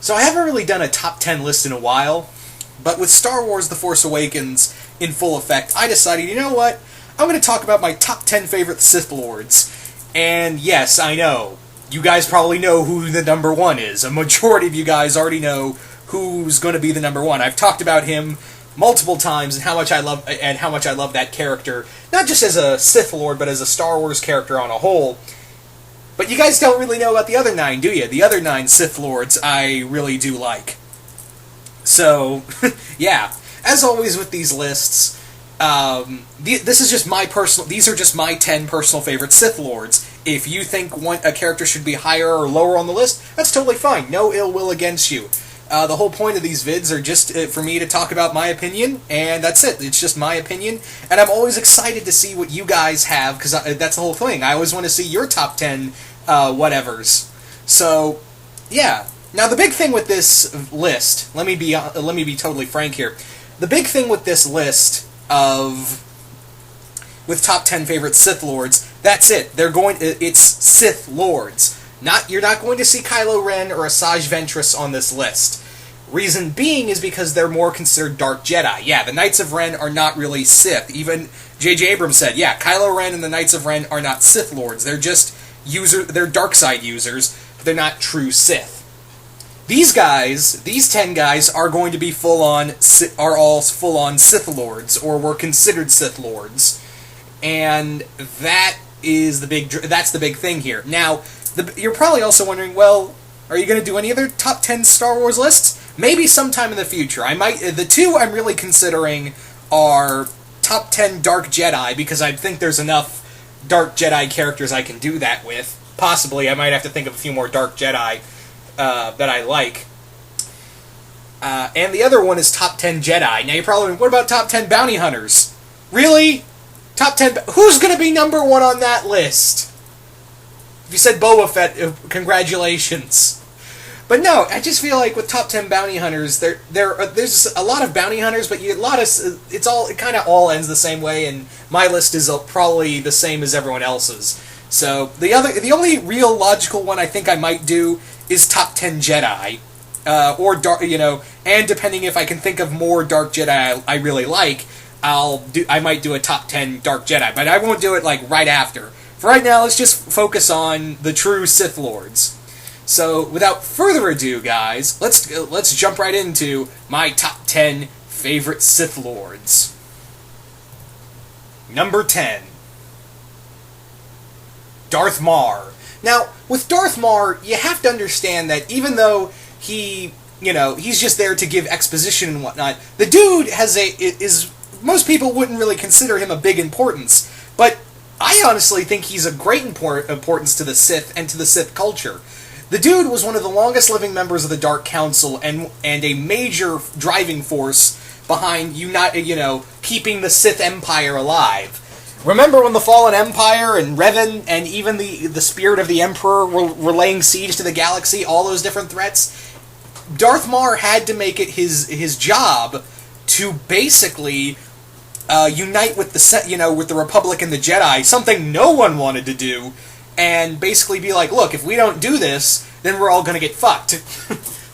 So I haven't really done a top 10 list in a while, but with Star Wars The Force Awakens in full effect, I decided, you know what? I'm going to talk about my top 10 favorite Sith Lords. And yes, I know, you guys probably know who the number one is. A majority of you guys already know who's going to be the number one. I've talked about him multiple times and how much I love that character, not just as a Sith Lord, but as a Star Wars character on a whole. But you guys don't really know about the other 9, do you? The other 9 Sith Lords I really do like. So, yeah. As always with these lists, these are just my 10 personal favorite Sith Lords. If you think a character should be higher or lower on the list, that's totally fine. No ill will against you. The whole point of these vids are just for me to talk about my opinion, and that's it. It's just my opinion, and I'm always excited to see what you guys have, because that's the whole thing. I always want to see your top 10 whatevers. So, yeah. Now, the big thing with this list, let me be totally frank here. The big thing with this list with top 10 favorite Sith Lords, that's it. It's Sith Lords. You're not going to see Kylo Ren or Asajj Ventress on this list. Reason being is because they're more considered Dark Jedi. Yeah, the Knights of Ren are not really Sith. Even J.J. Abrams said, yeah, Kylo Ren and the Knights of Ren are not Sith Lords. They're just they're dark side users, but they're not true Sith. These 10 guys are going to be all full-on Sith Lords, or were considered Sith Lords. And that's the big thing here. Now, you're probably also wondering, well, are you going to do any other top 10 Star Wars lists? Maybe sometime in the future. The 2 I'm really considering are top 10 Dark Jedi, because I think there's enough Dark Jedi characters I can do that with. Possibly, I might have to think of a few more Dark Jedi that I like. And the other one is top 10 Jedi. Now you're probably wondering, what about top 10 Bounty Hunters? Really? Top 10... Who's going to be number 1 on that list? If you said Boba Fett, congratulations. But no, I just feel like with top 10 bounty hunters, there's a lot of bounty hunters, but it kind of all ends the same way, and my list is probably the same as everyone else's. So the only real logical one I think I might do is top 10 Jedi, or dark, and depending if I can think of more Dark Jedi I really like, I might do a top 10 Dark Jedi, but I won't do it like right after. For right now, let's just focus on the true Sith Lords. So, without further ado, guys, let's jump right into my top 10 favorite Sith Lords. Number 10. Darth Marr. Now, with Darth Marr, you have to understand that even though he's just there to give exposition and whatnot, the dude most people wouldn't really consider him a big importance, but I honestly think he's a great importance to the Sith and to the Sith culture. The dude was one of the longest living members of the Dark Council and a major driving force behind keeping the Sith Empire alive. Remember when the Fallen Empire and Revan and even the Spirit of the Emperor were laying siege to the galaxy, all those different threats? Darth Marr had to make it his job to basically unite with the Republic and the Jedi, something no one wanted to do, and basically be like, look, if we don't do this, then we're all going to get fucked.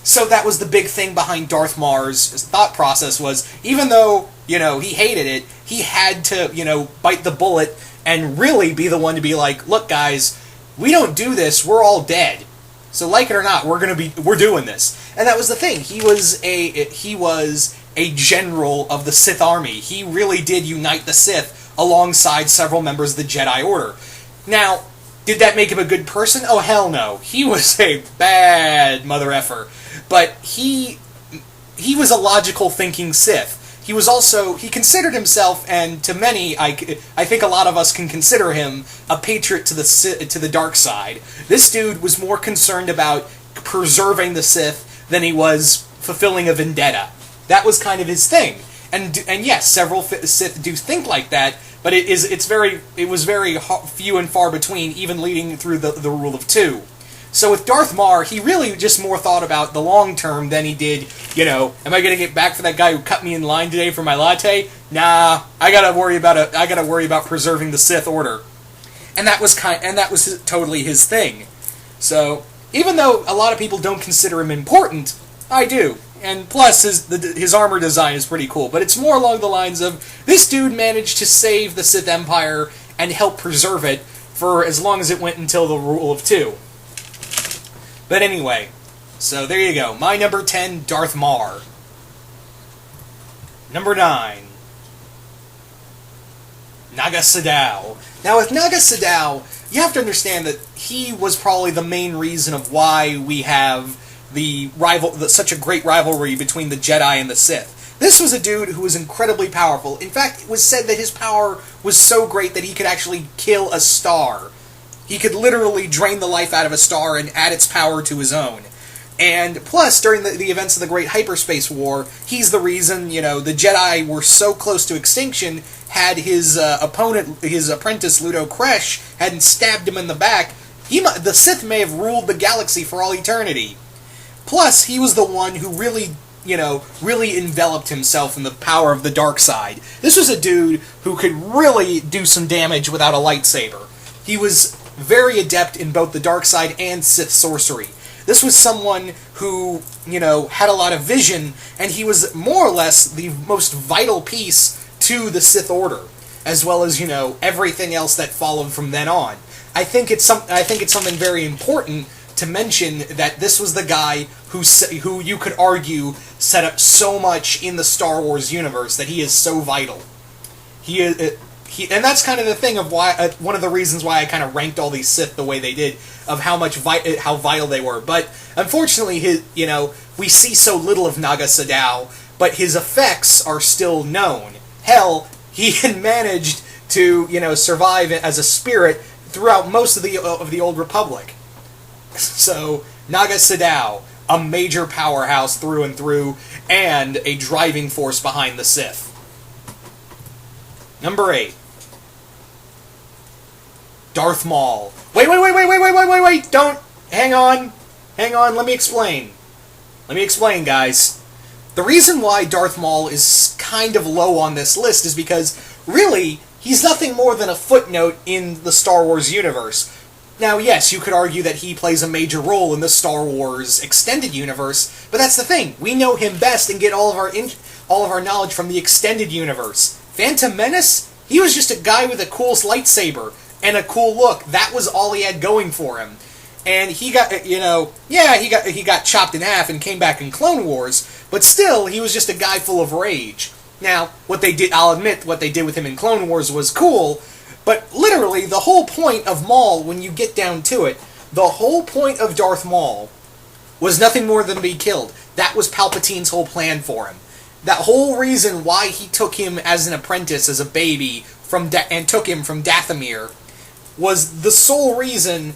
So that was the big thing behind Darth Marr's thought process was, even though, he hated it, he had to, bite the bullet and really be the one to be like, look guys, we don't do this, we're all dead. So like it or not, we're doing this. And that was the thing. He was a general of the Sith army. He really did unite the Sith alongside several members of the Jedi Order. Now, did that make him a good person? Oh, hell no. He was a bad mother effer. But he was a logical thinking Sith. He considered himself, and to many, I think a lot of us can consider him, a patriot to the dark side. This dude was more concerned about preserving the Sith than he was fulfilling a vendetta. That was kind of his thing. And yes, several Sith do think like that, but it was very few and far between, even leading through the rule of 2. So with Darth Marr, he really just more thought about the long term than he did, am I going to get back for that guy who cut me in line today for my latte? Nah, I gotta worry about preserving the Sith Order. And that was totally his thing. So even though a lot of people don't consider him important, I do. And plus, his armor design is pretty cool. But it's more along the lines of, this dude managed to save the Sith Empire and help preserve it for as long as it went until the Rule of Two. But anyway, so there you go. My number 10, Darth Marr. Number 9, Naga Sadow. Now, with Naga Sadow, you have to understand that he was probably the main reason of why we have such a great rivalry between the Jedi and the Sith. This was a dude who was incredibly powerful. In fact, it was said that his power was so great that he could actually kill a star. He could literally drain the life out of a star and add its power to his own. And plus, during the events of the Great Hyperspace War, he's the reason, the Jedi were so close to extinction. Had his opponent, his apprentice, Ludo Kresh, hadn't stabbed him in the back, the Sith may have ruled the galaxy for all eternity. Plus, he was the one who really enveloped himself in the power of the dark side. This was a dude who could really do some damage without a lightsaber. He was very adept in both the dark side and Sith sorcery. This was someone who, had a lot of vision, and he was more or less the most vital piece to the Sith Order, as well as, everything else that followed from then on. I think it's something very important to mention that this was the guy who you could argue set up so much in the Star Wars universe, that he is so vital. And that's kind of the thing of why one of the reasons why I kind of ranked all these Sith the way they did, of how vital they were. But unfortunately, we see so little of Naga Sadow, but his effects are still known. Hell, he had managed to survive as a spirit throughout most of the Old Republic. So Naga Sadow, a major powerhouse through and through, and a driving force behind the Sith. Number 8. Darth Maul. Wait, don't! Hang on, let me explain. Guys. The reason why Darth Maul is kind of low on this list is because, really, he's nothing more than a footnote in the Star Wars universe. Now, yes, you could argue that he plays a major role in the Star Wars extended universe, but that's the thing. We know him best and get all of our knowledge from the extended universe. Phantom Menace? He was just a guy with a cool lightsaber and a cool look. That was all he had going for him. And he got, he got chopped in half and came back in Clone Wars, but still, he was just a guy full of rage. Now, I'll admit, what they did with him in Clone Wars was cool, but literally, the whole point of Maul, when you get down to it, the whole point of Darth Maul was nothing more than to be killed. That was Palpatine's whole plan for him. That whole reason why he took him as an apprentice, as a baby, and took him from Dathomir, was the sole reason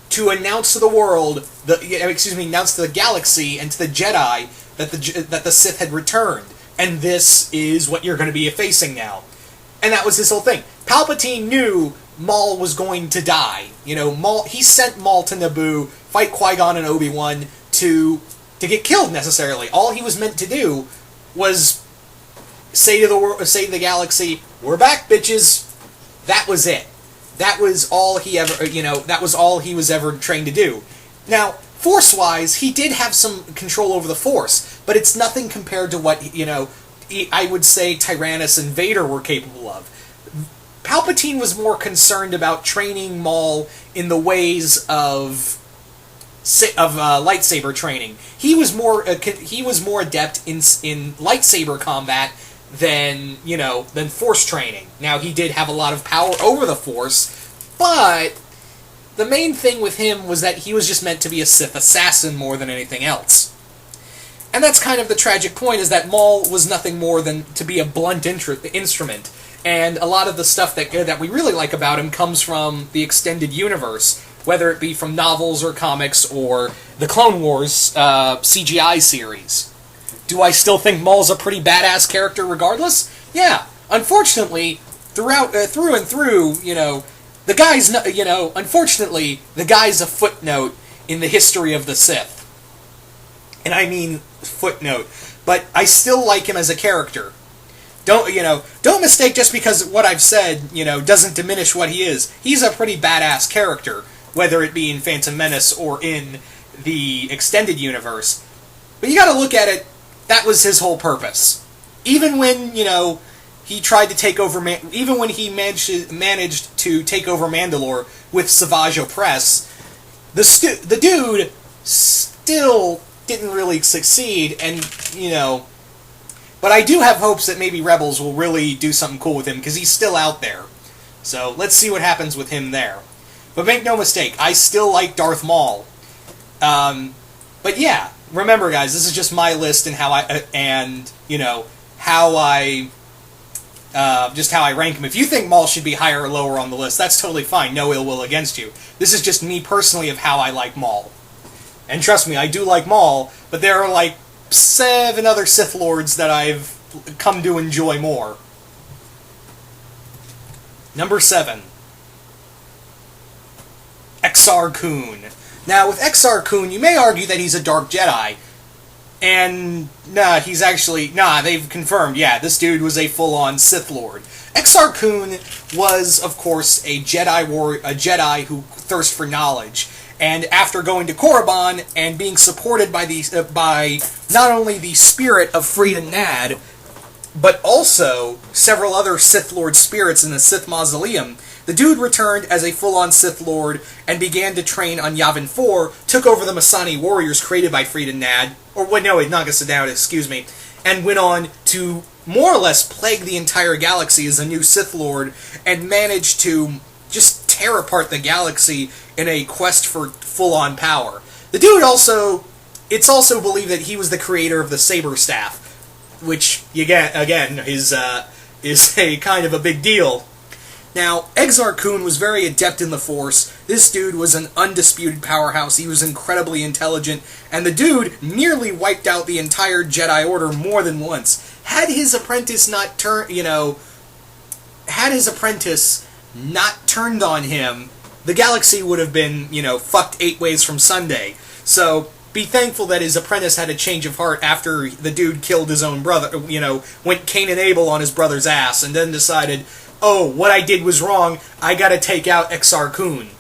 to announce to the world, announce to the galaxy and to the Jedi that the Sith had returned. And this is what you're going to be facing now. And that was his whole thing. Palpatine knew Maul was going to die. He sent Maul to Naboo, fight Qui-Gon and Obi-Wan to get killed necessarily. All he was meant to do was say to the galaxy, "We're back, bitches." That was it. That was all he ever, that was all he was ever trained to do. Now, Force-wise, he did have some control over the Force, but it's nothing compared to what, I would say Tyrannus and Vader were capable of. Palpatine was more concerned about training Maul in the ways of lightsaber training. He was more adept in lightsaber combat than Force training. Now, he did have a lot of power over the Force, but the main thing with him was that he was just meant to be a Sith assassin more than anything else. And that's kind of the tragic point, is that Maul was nothing more than to be a blunt instrument. And a lot of the stuff that we really like about him comes from the extended universe, whether it be from novels or comics or the Clone Wars CGI series. Do I still think Maul's a pretty badass character regardless? Yeah. Unfortunately, through and through, the guy's, unfortunately, the guy's a footnote in the history of the Sith. And I mean footnote. But I still like him as a character. Don't mistake just because what I've said, doesn't diminish what he is. He's a pretty badass character. whether it be in Phantom Menace or in the extended universe. But you gotta look at it, that was his whole purpose. Even when, he tried to take over, even when he managed to take over Mandalore with Savage Opress, the dude still didn't really succeed, and, but I do have hopes that maybe Rebels will really do something cool with him, because he's still out there. So, let's see what happens with him there. But make no mistake, I still like Darth Maul. But yeah, remember guys, this is just my list and how I just how I rank him. If you think Maul should be higher or lower on the list, that's totally fine. No ill will against you. This is just me personally of how I like Maul. And trust me, I do like Maul, but there are like 7 other Sith Lords that I've come to enjoy more. Number 7. Exar Kun. Now, with Exar Kun, you may argue that he's a Dark Jedi, and they've confirmed, this dude was a full-on Sith Lord. Exar Kun was, of course, a Jedi who thirst for knowledge, and after going to Korriban and being supported by not only the spirit of Freedom Nad, but also several other Sith Lord spirits in the Sith Mausoleum, the dude returned as a full-on Sith Lord and began to train on Yavin 4, took over the Masani warriors created by Freedom Nad, Naga Sadow, and went on to more or less plague the entire galaxy as a new Sith Lord, and managed to just tear apart the galaxy in a quest for full-on power. The dude it's also believed that he was the creator of the Saber Staff, which, again, is a kind of a big deal. Now, Exar Kun was very adept in the Force. This dude was an undisputed powerhouse. He was incredibly intelligent, and the dude nearly wiped out the entire Jedi Order more than once. Had his apprentice not turned on him, the galaxy would have been, fucked 8 ways from Sunday. So, be thankful that his apprentice had a change of heart after the dude killed his own brother, went Cain and Abel on his brother's ass, and then decided, oh, what I did was wrong, I gotta take out Exar Kun.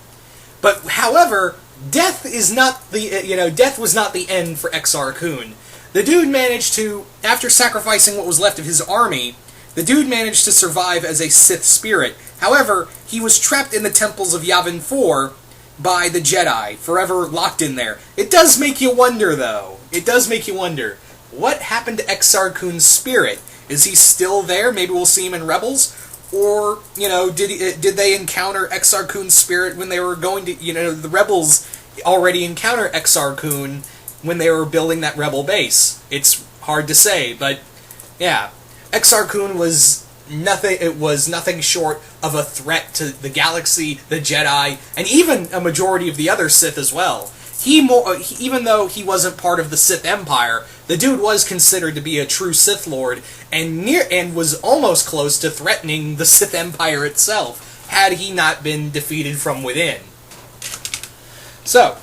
But, however, death was not the end for Exar Kun. The dude managed to, after sacrificing what was left of his army, the dude managed to survive as a Sith spirit. However, he was trapped in the temples of Yavin 4 by the Jedi, forever locked in there. It does make you wonder, though. It does make you wonder, what happened to Exar Kun's spirit? Is he still there? Maybe we'll see him in Rebels? Or, did they encounter Exar Kun's spirit when they were going to, the Rebels already encounter Exar Kun when they were building that Rebel base. It's hard to say, but, yeah. Exar Kun was nothing short of a threat to the galaxy, the Jedi, and even a majority of the other Sith as well. Even though he wasn't part of the Sith Empire, the dude was considered to be a true Sith Lord, and was almost close to threatening the Sith Empire itself, had he not been defeated from within. So,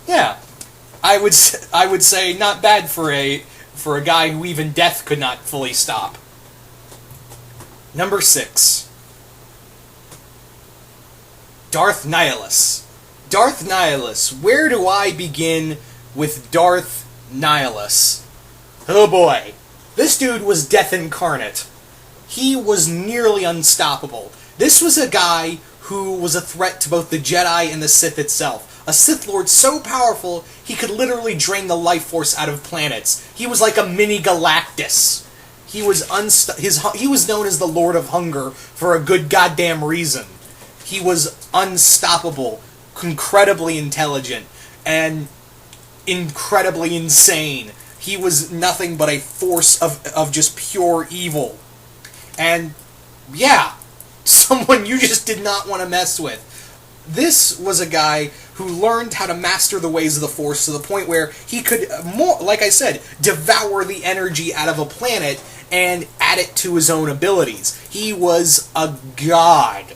yeah, I would say not bad for a guy who even death could not fully stop. Number 6. Darth Nihilus. Darth Nihilus. Where do I begin with Darth Nihilus? Oh boy. This dude was death incarnate. He was nearly unstoppable. This was a guy who was a threat to both the Jedi and the Sith itself. A Sith Lord so powerful, he could literally drain the life force out of planets. He was like a mini Galactus. He was known as the Lord of Hunger for a good goddamn reason. He was unstoppable, incredibly intelligent, and incredibly insane. He was nothing but a force of just pure evil. And, yeah, someone you just did not want to mess with. This was a guy who learned how to master the ways of the Force to the point where he could, like I said, devour the energy out of a planet and add it to his own abilities. He was a god.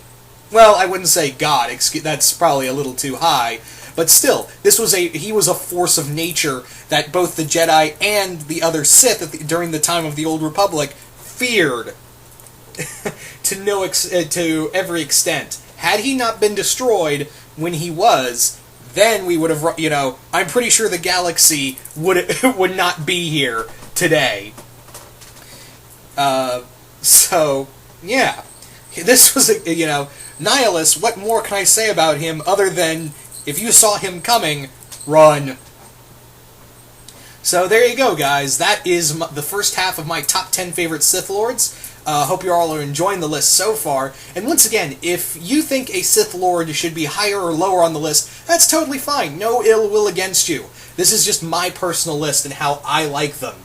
Well, I wouldn't say god, that's probably a little too high, but still, he was a force of nature that both the Jedi and the other Sith during the time of the Old Republic feared to every extent. Had he not been destroyed, when he was, then we would have, you know, I'm pretty sure the galaxy would not be here today. So, yeah. This was, you know, Nihilus, what more can I say about him other than, if you saw him coming, run. So there you go, guys. That is the first half of my top 10 favorite Sith Lords. Hope you all are enjoying the list so far. And once again, if you think a Sith Lord should be higher or lower on the list, that's totally fine. No ill will against you. This is just my personal list and how I like them.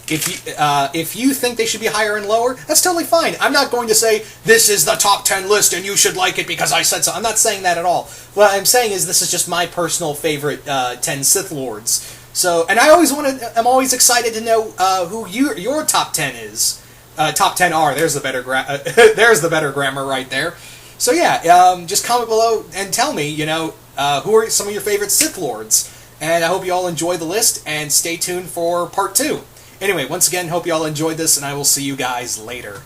If you think they should be higher and lower, that's totally fine. I'm not going to say, this is the top 10 list and you should like it because I said so. I'm not saying that at all. What I'm saying is this is just my personal favorite 10 Sith Lords. So, and I'm always excited to know who your top 10 is. Top 10 are. There's the better grammar right there. So yeah, just comment below and tell me, you know, who are some of your favorite Sith Lords. And I hope you all enjoy the list, and stay tuned for part 2. Anyway, once again, hope you all enjoyed this, and I will see you guys later.